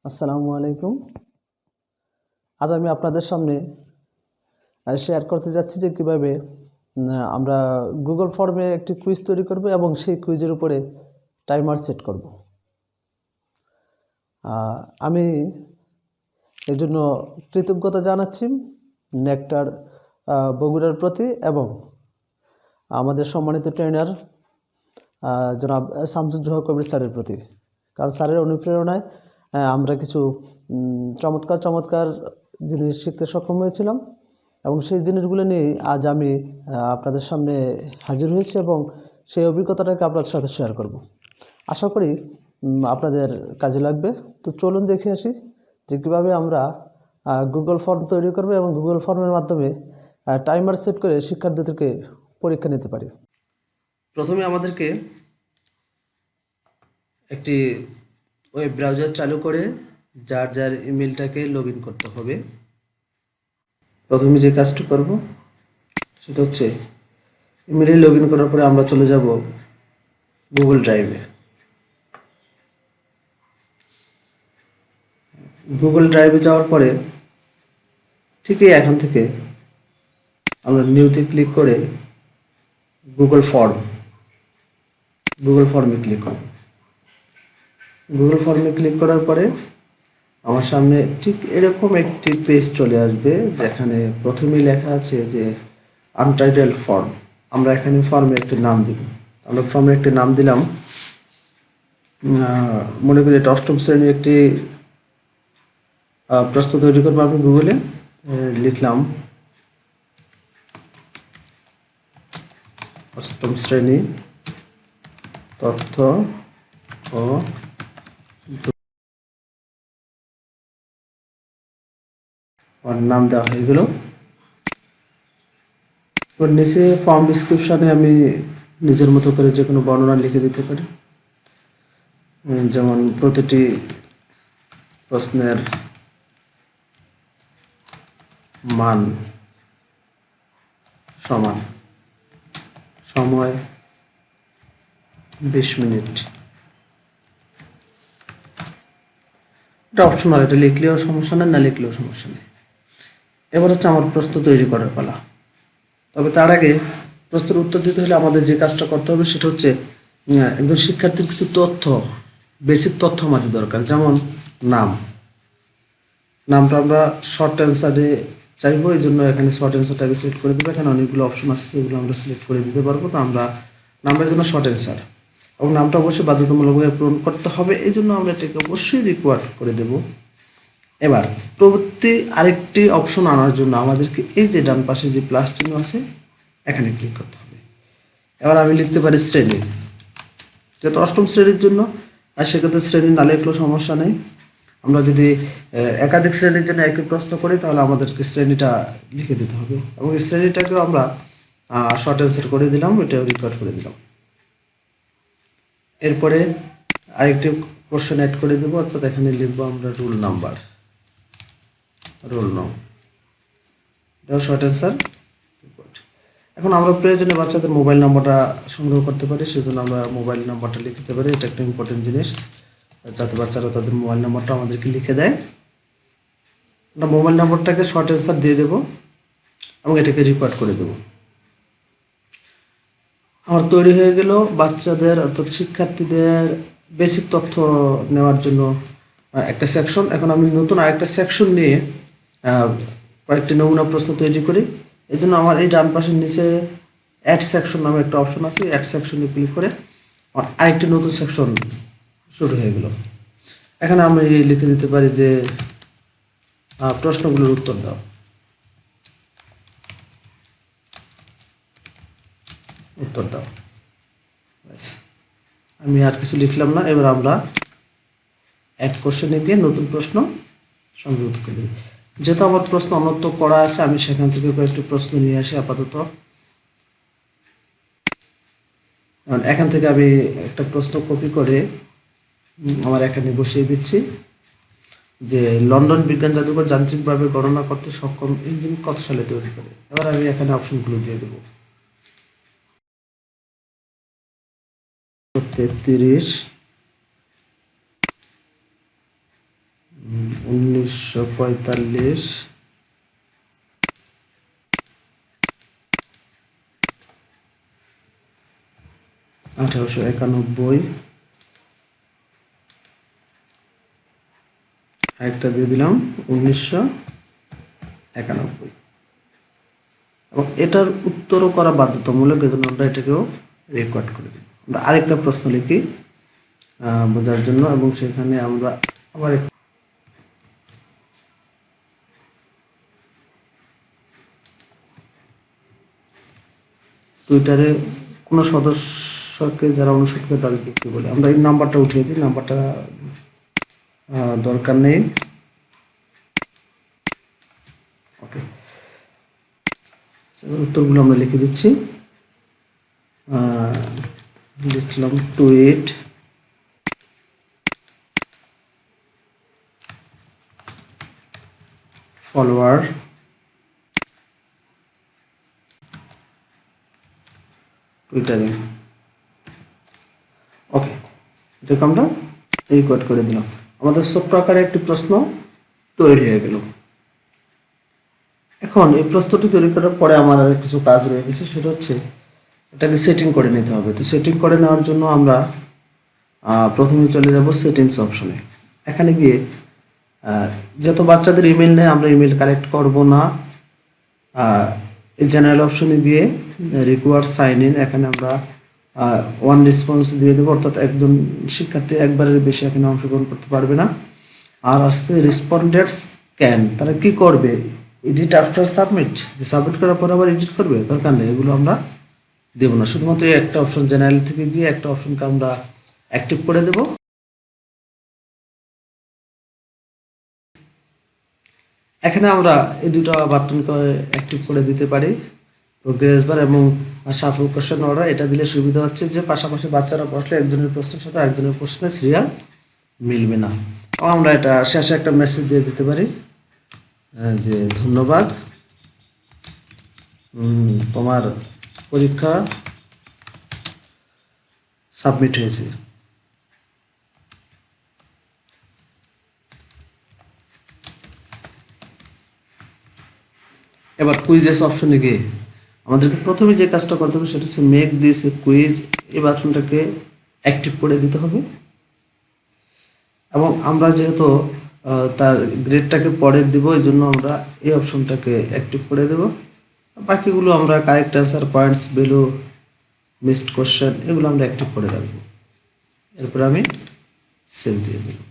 আসসালামু আলাইকুম। আজ আমি আপনাদের সামনে শেয়ার করতে যাচ্ছি যে কিভাবে আমরা গুগল ফর্মে একটি কুইজ তৈরি করব এবং সেই কুইজের উপরে টাইমার সেট করব। আমি এর জন্য কৃতজ্ঞতা জানাচ্ছি নেকটার বগুড়ার প্রতি এবং আমাদের সম্মানিত ট্রেনার জনাব শামসুজ্জোহা কবির স্যারের প্রতি। কারণ স্যারের অনুপ্রেরণায় আমরা কিছু চমৎকার জিনিস শিখতে সক্ষম হয়েছিলাম এবং সেই জিনিসগুলো নিয়ে আজ আমি আপনাদের সামনে হাজির হয়েছি এবং সেই অভিজ্ঞতাটাকে আপনাদের সাথে শেয়ার করব। আশা করি আপনাদের কাজে লাগবে। তো চলুন দেখে আসি যে কীভাবে আমরা গুগল ফর্ম তৈরি করব এবং গুগল ফর্মের মাধ্যমে টাইমার সেট করে শিক্ষার্থীদেরকে পরীক্ষা নিতে পারি। প্রথমে আমাদেরকে একটি ওয়েব ব্রাউজার চালু করে যার ইমেলটাকে লগ ইন করতে হবে। প্রথমে যে কাজটি করব সেটা হচ্ছে ইমেলে লগ ইন করার পরে আমরা চলে যাব গুগল ড্রাইভে। গুগল ড্রাইভে যাওয়ার পরে ঠিকই এখান থেকে আমরা নিউতে ক্লিক করে গুগল ফর্মে ক্লিক করব। গুগল ফর্মে ক্লিক করার পরে আমার সামনে ঠিক এরকম একটি পেজ চলে আসবে যেখানে প্রথমেই লেখা আছে যে আনটাইটেল ফর্ম। আমরা এখানে ফর্মে একটি নাম দিব। আমরা ফর্মে একটি নাম দিলাম, মনে করি এটা অষ্টম শ্রেণীর একটি প্রশ্ন তৈরি করবো। আমি গুগলে লিখলাম অষ্টম শ্রেণী তথ্য ও নাম দেওয়া হয়ে গেল। এবার নিচে ফর্ম ডিসক্রিপশানে আমি নিজের মতো করে যে কোনো বর্ণনা লিখে দিতে পারি, যেমন প্রতিটি প্রশ্নের মান সমান, সময় 20 মিনিট। এটা অপশনাল, এটা লিখলেও সমস্যা নেই, না লিখলেও সমস্যা নেই। এবার হচ্ছে আমার প্রশ্ন তৈরি করার পালা। তবে তার আগে প্রশ্নের উত্তর দিতে হলে আমাদের যে কাজটা করতে হবে সেটা হচ্ছে একজন শিক্ষার্থীর কিছু তথ্য, বেসিক তথ্য আমাদের দরকার। যেমন নামটা আমরা শর্ট অ্যান্সারে চাইবো, এই জন্য এখানে শর্ট অ্যান্সারটাকে সিলেক্ট করে দেবো। এখানে অনেকগুলো অপশন আছে যেগুলো আমরা সিলেক্ট করে দিতে পারবো। তো আমরা নামের জন্য শর্ট অ্যান্সার এবং নামটা অবশ্যই বাধ্যতামূলকভাবে পূরণ করতে হবে, এই জন্য আমরা এটাকে অবশ্যই রিকোয়ার্ড করে দেব। এবার প্রতি আরেকটি অপশন আনার জন্য আমাদেরকে এই যে ডান পাশে যে প্লাস চিহ্ন আছে এখানে ক্লিক করতে হবে। এবার আমি লিখতে পারি শ্রেণী, যেহেতু অষ্টম শ্রেণীর জন্য, আর সেক্ষেত্রে শ্রেণী না লিখলেও সমস্যা নেই। আমরা যদি একাধিক শ্রেণীর জন্য একই প্রশ্ন করি তাহলে আমাদেরকে শ্রেণীটা লিখে দিতে হবে এবং এই শ্রেণীটাকেও আমরা শর্ট অ্যান্সার করে দিলাম, এটাও রেকর্ড করে দিলাম। এরপরে আরেকটি কোশ্চেন অ্যাড করে দেবো, অর্থাৎ এখানে লিখবো আমরা রোল নং, এটাও শর্ট অ্যান্সার। এখন আমরা প্রয়োজনে বাচ্চাদের মোবাইল নাম্বারটা সংগ্রহ করতে পারি, সেজন্য আমরা মোবাইল নাম্বারটা লিখতে পারি। এটা একটা ইম্পর্টেন্ট জিনিস, যাতে বাচ্চারা তাদের মোবাইল নাম্বারটা আমাদেরকে লিখে দেয়। আমরা মোবাইল নাম্বারটাকে শর্ট অ্যান্সার দিয়ে দেবো এবং এটাকে রেকর্ড করে দেবো। আমার তৈরি হয়ে গেল বাচ্চাদের অর্থাৎ শিক্ষার্থীদের বেসিক তথ্য নেওয়ার জন্য একটা সেকশন। এখন আমি নতুন আরেকটা সেকশন নিয়ে কয়েকটি নমুনা প্রশ্ন তৈরি করি। এই জন্য আমার এই ডান পাশের নিচে অ্যাড সেকশন নামে একটা অপশন আছে, অ্যাড সেকশনে ক্লিক করে আমার আরেকটি নতুন সেকশন শুরু হয়ে গেল। এখানে আমি লিখে দিতে পারি যে প্রশ্নগুলোর উত্তর দাও। আমি আর কিছু লিখলাম না। এবার আমরা অ্যাড কোশ্চেনে গিয়ে নতুন প্রশ্ন সংযুক্ত করি। যেহেতু আমার প্রশ্ন অন্যত্র করা আছে, আমি সেখান থেকে কয়েকটি প্রশ্ন নিয়ে আসি আপাতত। এখান থেকে আমি একটা প্রশ্ন কপি করে আমার এখানে বসিয়ে দিচ্ছি যে লন্ডন বিজ্ঞান জাদুঘর যান্ত্রিকভাবে গণনা করতে সক্ষম ইঞ্জিন কত সালে তৈরি করে। এবার আমি এখানে অপশনগুলো দিয়ে দেবো। 33, 1945, 1891, একটা দিয়ে দিলাম 1991, এবং এটার উত্তরও করা বাধ্যতামূলক, এজন্য আমরা এটাকেও রেকর্ড করে দিই। আমরা আরেকটা প্রশ্ন লিখি বোঝার জন্য, এবং সেখানে আমরা আবার টুইটারে কোনো সদস্যকে যারা অনুসরণ করে তাদেরকে কি বলে, আমরা এই নাম্বারটা উঠিয়ে দিই, নাম্বারটা দরকার নেই। ওকে, উত্তরগুলো আমরা লিখে দিচ্ছি। লিখলাম টুইট ফলোয়ার টুইটারিং। ওকে, এটাকে আমরা রেকর্ড করে দিলাম। আমাদের ছোট্ট আকারে একটি প্রশ্ন তৈরি হয়ে গেল। এখন এই প্রশ্নটি তৈরি করার পরে আমার আর কিছু কাজ রয়ে গেছে, সেটা হচ্ছে এটাকে সেটিং করে নিতে হবে। তো সেটিং করে নেওয়ার জন্য আমরা প্রথমে চলে যাব সেটিংস অপশনে। এখানে গিয়ে যত বাচ্চাদের ইমেল নেই আমরা ইমেল কালেক্ট করব না। এই জেনারেল অপশনে গিয়ে রিকোয়ার্ড সাইন ইন, এখানে আমরা ওয়ান রেসপন্স দিয়ে দেবো, অর্থাৎ একজন শিক্ষার্থী একবারের বেশি এখানে অংশগ্রহণ করতে পারবে না। আর আসছে রেসপন্ডেন্টস ক্যান, তারা কি করবে, এডিট আফটার সাবমিট, যে সাবমিট করার পর আবার এডিট করবে, দরকার নেই, এগুলো আমরা দেবো না। শুধুমাত্র এই একটা অপশন জেনারেল থেকে গিয়ে একটা অপশনকে আমরা অ্যাক্টিভ করে দেব। এখানে আমরা এই দুটো বাটনকে অ্যাক্টিভ করে দিতে পারি, প্রোগ্রেস বার এবং শাফল কোশ্চেন অর্ডার। এটা দিলে সুবিধা হচ্ছে যে পাশাপাশি বাচ্চারা বসলে একজনের প্রশ্নের সাথে একজনের প্রশ্নের সিরিয়াল মিলবে না। আমরা এটা শেষে একটা মেসেজ দিয়ে দিতে পারি যে ধন্যবাদ, তোমার পরীক্ষা সাবমিট হয়েছে। এবার কুইজেস অপশনে গিয়ে আমাদেরকে প্রথমে যে কাজটা করতে হবে সেটা হচ্ছে মেক দিস এ কুইজ, এই বাটনটাকে অ্যাক্টিভ করে দিতে হবে। এবং আমরা যেহেতু তার গ্রেডটাকে পরে দেবো, এই জন্য আমরা এই অপশনটাকে অ্যাক্টিভ করে দেব। বাকিগুলো আমরা correct answer, points, value, missed question, এগুলো আমরা অ্যাক্টিভ করে রাখবো। এরপর আমি সেভ দিয়ে দিলাম।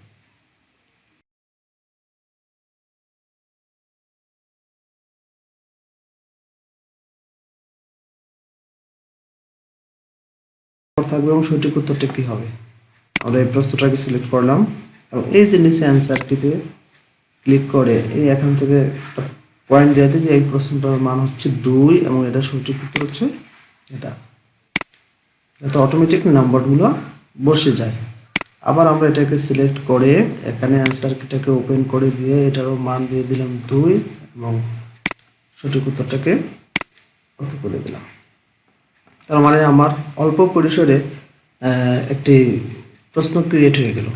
থাকবে এবং সঠিক উত্তরটা কি হবে, আমরা এই প্রশ্নটাকে সিলেক্ট করলাম এবং এই যে নিচে অ্যান্সার কিতে ক্লিক করে এই এখান থেকে একটা পয়েন্ট দিয়ে দিই যে এই প্রশ্নটার মান হচ্ছে 2 এবং এটা সঠিক উত্তর হচ্ছে এটা। তো অটোমেটিক নাম্বারগুলো বসে যায়। আবার আমরা এটাকে সিলেক্ট করে এখানে অ্যান্সার কিটাকে ওপেন করে দিয়ে এটারও মান দিয়ে দিলাম 2 এবং সঠিক উত্তরটাকে ওকে করে দিলাম। তার মানে আমার অল্প পরিসরে একটি প্রশ্ন ক্রিয়েট হয়ে গেল।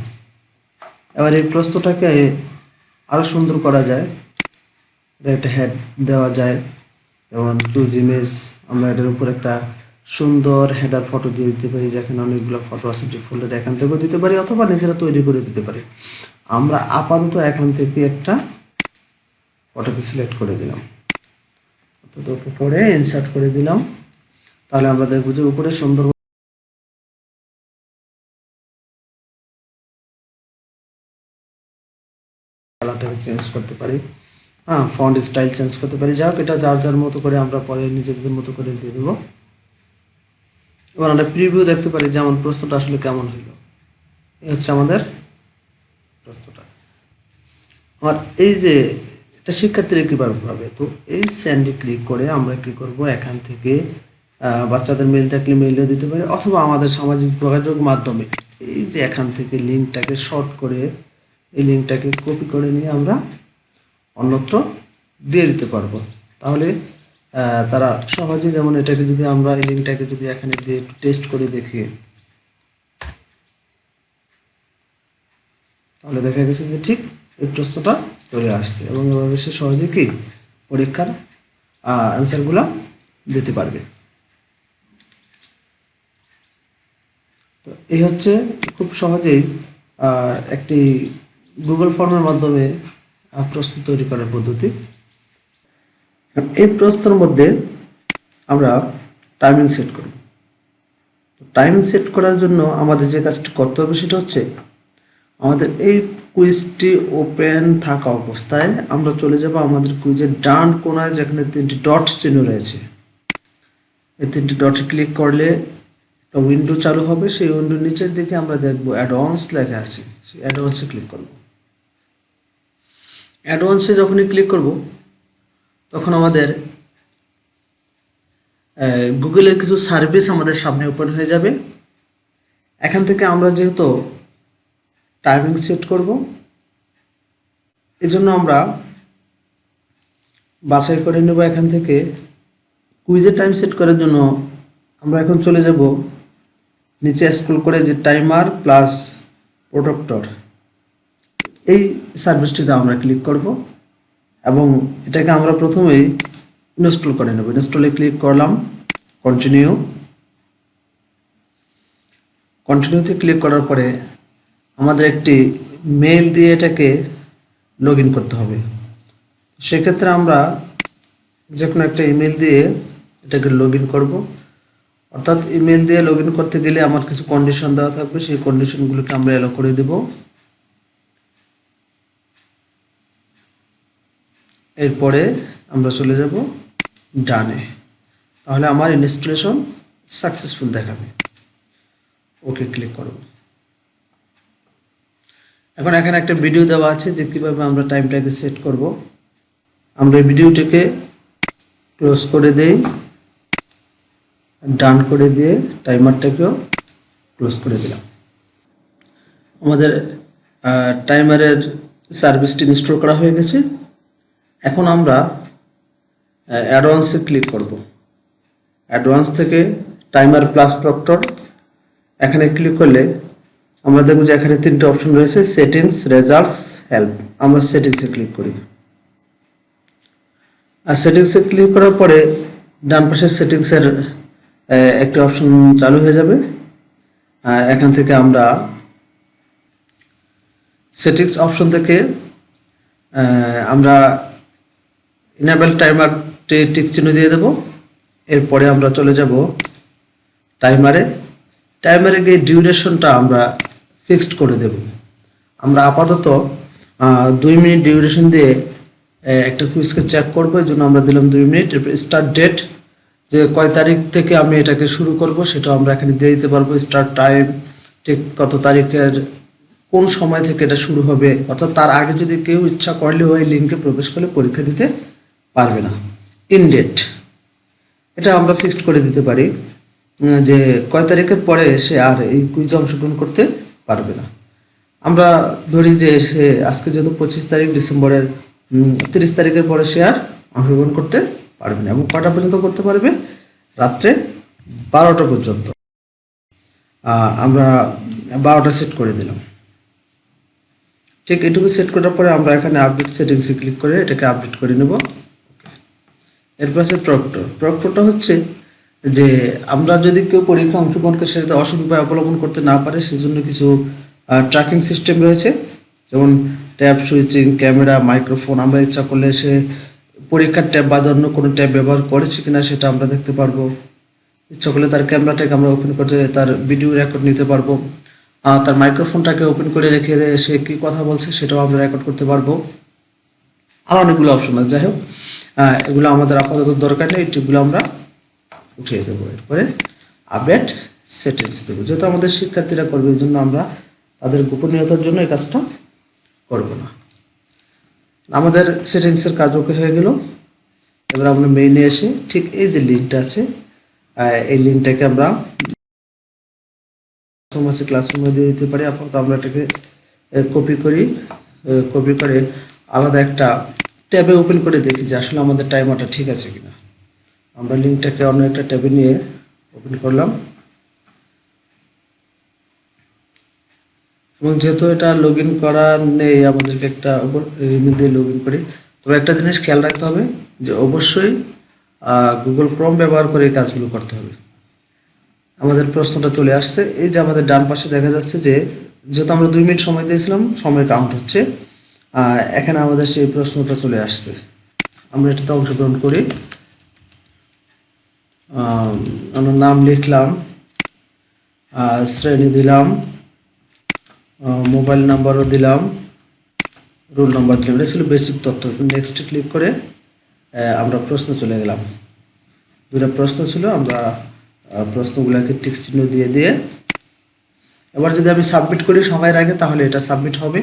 এবার এই প্রশ্নটাকে আরও সুন্দর করা যায়, একটা হেড দেওয়া যায়, যেমন চুজ ইমেজ, আমরা এটার উপর একটা সুন্দর হেডার ফটো দিয়ে দিতে পারি, যেখানে অনেকগুলো ফটো আছে ডিফল্টেড, এখান থেকেও দিতে পারি অথবা নিজেরা তৈরি করে দিতে পারি। আমরা আপাতত এখান থেকে একটা ফটোকে সিলেক্ট করে দিলাম, অর্থাৎ ওকে করে ইনসার্ট করে দিলাম। তাহলে আমরা দেখব যে উপরে সুন্দর কালারটাকে চেঞ্জ করতে পারি, ফন্ট স্টাইল চেঞ্জ করতে পারি। যাই হোক, এটা যার যার মতো করে আমরা পরে নিজেদের মতো করে দিয়ে দেবো। এবার আমরা প্রিভিউ দেখতে পারি যে আমার প্রশ্নটা আসলে কেমন হইল। এই হচ্ছে আমাদের প্রশ্নটা। আর এই যে এটা শিক্ষার্থীরা কীভাবে পাবে, তো এই স্যান্ডে ক্লিক করে আমরা কি করব, এখান থেকে বাচ্চাদের মেল থাকলে মেইলে দিতে পারি অথবা আমাদের সামাজিক যোগাযোগ মাধ্যমে এই যে এখান থেকে লিঙ্কটাকে শর্ট করে এই লিঙ্কটাকে কপি করে নিয়ে আমরা অন্যত্র দিয়ে দিতে পারবো। তাহলে তারা সহজে, যেমন এটাকে যদি আমরা এই লিঙ্কটাকে যদি এখানে দিয়ে একটু টেস্ট করে দেখি, তাহলে দেখা গেছে যে ঠিক এই প্রশ্নটা চলে আসছে এবং এভাবে সে সহজে কি পরীক্ষার অ্যান্সারগুলো দিতে পারবে। তো এই হচ্ছে খুব সহজেই একটি গুগল ফর্মের মাধ্যমে প্রশ্ন তৈরি করার পদ্ধতি। এই প্রশ্নের মধ্যে আমরা টাইমিং সেট করব। তো টাইমিং সেট করার জন্য আমাদের যে কাজটি করতে হবে সেটা হচ্ছে আমাদের এই কুইজটি ওপেন থাকা অবস্থায় আমরা চলে যাব আমাদের কুইজের ডান কোণায় যেখানে 3টি ডট চিহ্ন রয়েছে, এই 3টি ডটে ক্লিক করলে একটা উইন্ডো চালু হবে। সেই উইন্ডোর নিচের দিকে আমরা দেখব অ্যাডভান্স লেখা আছে, সেই অ্যাডভান্সে ক্লিক করব। অ্যাডভান্সে যখনই ক্লিক করব তখন আমাদের গুগলের কিছু সার্ভিস আমাদের সামনে ওপেন হয়ে যাবে। এখান থেকে আমরা যেহেতু টাইমিং সেট করব, এজন্য আমরা বাছাই করে নেব এখান থেকে কুইজের টাইম সেট করার জন্য আমরা এখন চলে যাব নিচে স্ক্রল করে যে টাইমার প্লাস প্রোটেক্টর, এই সার্ভিসটিতে আমরা ক্লিক করব এবং এটাকে আমরা প্রথমেই ইনস্টল করে নেব। ইনস্টলে ক্লিক করলাম, কন্টিনিউতে ক্লিক করার পরে আমাদের একটি মেল দিয়ে এটাকে লগ ইন করতে হবে। সেক্ষেত্রে আমরা যে কোনো একটা ইমেল দিয়ে এটাকে লগ ইন করবো। অর্থাৎ ইমেল দিয়ে লগ ইন করতে গেলে আমার কিছু কন্ডিশন দেওয়া থাকবে, সেই কন্ডিশনগুলোকে আমরা অ্যালো করে দেব। এরপরে আমরা চলে যাব ডানে, তাহলে আমার ইনস্টলেশন সাকসেসফুল দেখাবে। ওকে ক্লিক করব। এখন এখানে একটা ভিডিও দেওয়া আছে যে কীভাবে আমরা টাইমটাকে সেট করব। আমরা এই ভিডিওটাকে ক্লোজ করে দেই, ডান করে দিয়ে টাইমারটাকেও ক্লোজ করে দিলাম। আমাদের টাইমারের সার্ভিসটি ইনস্টল করা হয়ে গেছে। এখন আমরা অ্যাডভান্সে ক্লিক করব। অ্যাডভান্স থেকে টাইমার প্লাস প্রক্টর এখানে ক্লিক করলে আমরা দেখব যে এখানে 3টে অপশন রয়েছে, সেটিংস, রেজাল্টস, হেল্প। আমরা সেটিংসে ক্লিক করি। আর সেটিংসে ক্লিক করার পরে ডান পাশের সেটিংসের একটি অপশন চালু হয়ে যাবে। এখান থেকে আমরা সেটিংস অপশন থেকে আমরা ইনেবল টাইমার টিক চিহ্ন দিয়ে দেব। এরপরে আমরা চলে যাব টাইমারে গিয়ে ডিউরেশনটা আমরা ফিক্সড করে দেব। আমরা আপাতত 2 মিনিট ডিউরেশন দিয়ে একটা কুইজকে চেক করবো, এই জন্য আমরা দিলাম 2 মিনিট। এরপর স্টার্ট ডেট, যে কয় তারিখ থেকে আমি এটাকে শুরু করব সেটাও আমরা এখানে দিয়ে দিতে পারবো। স্টার্ট টাইম, ঠিক কত তারিখের কোন সময় থেকে এটা শুরু হবে, অর্থাৎ তার আগে যদি কেউ ইচ্ছা করলে ওই লিঙ্কে প্রবেশ করলে পরীক্ষা দিতে পারবে না। ইন ডেট, এটা আমরা ফিক্সড করে দিতে পারি যে কয় তারিখের পরে সে আর এই কুইজে অংশগ্রহণ করতে পারবে না। আমরা ধরি যে সে আজকে যেহেতু 25 তারিখ, ডিসেম্বরের 30 তারিখের পরে সে আর অংশগ্রহণ করতে পারবে না। এবং কটা পর্যন্ত করতে পারবে? রাত্রে 12টা পর্যন্ত। আমরা 12টা সেট করে দিলাম। ঠিক এটুকু সেট করার পরে আমরা এখানে আপডেট সেটিংসে ক্লিক করে এটাকে আপডেট করে নেব। এরপর আছে প্রক্টরটা হচ্ছে যে আমরা যদি কেউ পরীক্ষা অংশগ্রহণ করে সে যাতে অসৎ উপায় অবলম্বন করতে না পারে সেজন্য কিছু ট্র্যাকিং সিস্টেম রয়েছে, যেমন ট্যাব সুইচিং, ক্যামেরা, মাইক্রোফোন। আমরা ইচ্ছা করলে সে পরীক্ষার ট্যাব বা অন্য কোনো ট্যাব ব্যবহার করেছে কিনা সেটা আমরা দেখতে পারবো। ইচ্ছা করলে তার ক্যামেরাটাকে আমরা ওপেন করে তার ভিডিও রেকর্ড নিতে পারবো। তার মাইক্রোফোনটাকে ওপেন করে রেখে সে কী কথা বলছে সেটাও আমরা রেকর্ড করতে পারবো। আর অনেকগুলো অপশন আছে। যাই হোক, এগুলো আমাদের আপাতত দরকার নেই, এগুলো আমরা উঠিয়ে দেবো। এরপরে আপডেট সেটিংস দেবো। যেহেতু আমাদের শিক্ষার্থীরা করবে এই জন্য আমরা তাদের গোপনীয়তার জন্য এই কাজটা করব না। আমাদের সেটিংসের কাজ ওকে হয়ে গেল। এবার আমরা মেইনে এসে ঠিক এই যে লিঙ্কটা আছে এই লিঙ্কটাকে আমরা ক্লাসরুমে দিয়ে দিতে পারি। আপাতত আমরা এটাকে কপি করে আলাদা একটা ট্যাবে ওপেন করে দেখি যে আসলে আমাদের টাইমারটা ঠিক আছে কিনা। আমরা লিঙ্কটাকে অন্য একটা ট্যাবে নিয়ে ওপেন করলাম। এবং যেহেতু এটা লগ ইন করা নেই, আমাদেরকে একটা ইমেল দিয়ে লগ ইন করি। তবে একটা জিনিস খেয়াল রাখতে হবে যে অবশ্যই গুগল ক্রোম ব্যবহার করে এই কাজগুলো করতে হবে। আমাদের প্রশ্নটা চলে আসছে, এই যে আমাদের ডান পাশে দেখা যাচ্ছে যে যেহেতু আমরা 2 মিনিট সময় দিয়েছিলাম, সময় কাউন্ট হচ্ছে। এখানে আমাদের সেই প্রশ্নটা চলে আসছে, আমরা এটাতে অংশগ্রহণ করি। আমরা নাম লিখলাম, শ্রেণী দিলাম, মোবাইল নাম্বারও দিলাম, রোল নাম্বার দিলাম। এটা ছিল বেসিক তথ্য। নেক্সট ক্লিক করে আমরা প্রশ্ন চলে গেলাম। 2টা প্রশ্ন ছিল, আমরা প্রশ্নগুলোকে টিক চিহ্ন দিয়ে দিয়ে এবার যদি আমি সাবমিট করি সময়ের আগে, তাহলে এটা সাবমিট হবে।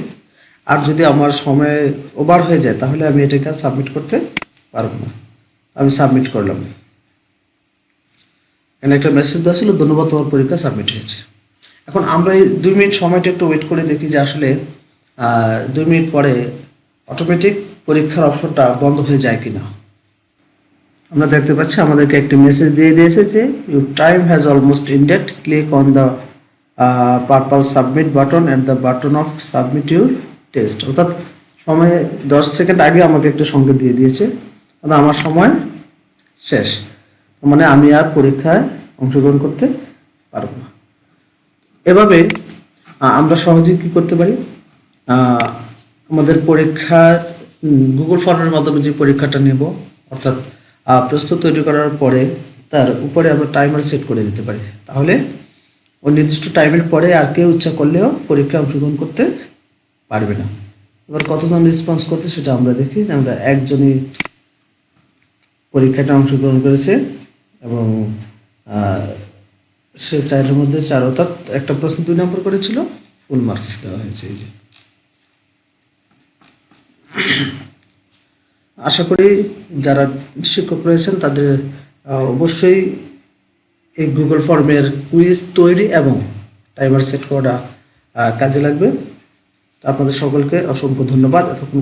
আর যদি আমার সময় ওভার হয়ে যায়, তাহলে আমি এটাকে সাবমিট করতে পারবো না। আমি সাবমিট করলাম। এখানে একটা মেসেজ দেওয়া ছিল, ধন্যবাদ, তোমার পরীক্ষা সাবমিট হয়েছে। এখন আমরা এই 2 মিনিট সময়টা একটু ওয়েট করে দেখি যে আসলে 2 মিনিট পরে অটোমেটিক পরীক্ষার অপশনটা বন্ধ হয়ে যায় কিনা। আমরা দেখতে পাচ্ছি আমাদেরকে একটি মেসেজ দিয়ে দিয়েছে যে your time has almost ended, click on the purple submit button at the button of submit your test. অর্থাৎ সময় 10 সেকেন্ড আগে আমাকে একটা সংকেত দিয়ে দিয়েছে, মানে আমার সময় শেষ, মানে আমি আর পরীক্ষায় অংশগ্রহণ করতে পারবো না। এভাবে আমরা সহজেই কী করতে পারি, আমাদের পরীক্ষার গুগল ফর্মের মাধ্যমে যে পরীক্ষাটা নেব, অর্থাৎ প্রশ্ন তৈরি করার পরে তার উপরে আমরা টাইমার সেট করে দিতে পারি। তাহলে ওই নির্দিষ্ট টাইমের পরে আর কেউ ইচ্ছা করলেও পরীক্ষায় অংশগ্রহণ করতে পারবে না। এবার কতজন রেসপন্স করছে সেটা আমরা দেখি, যে আমরা একজনই পরীক্ষাটা অংশগ্রহণ করেছে এবং সে 4-এর মধ্যে 4, অর্থাৎ একটা প্রশ্ন 2 নম্বর করেছিল, ফুল মার্কস দেওয়া হয়েছে। এই যে আশা করি যারা শিক্ষক রয়েছেন তাদের অবশ্যই এই গুগল ফর্মের কুইজ তৈরি এবং টাইমার সেট করা কাজে লাগবে। আপনাদের সকলকে অসংখ্য ধন্যবাদ এতক্ষণ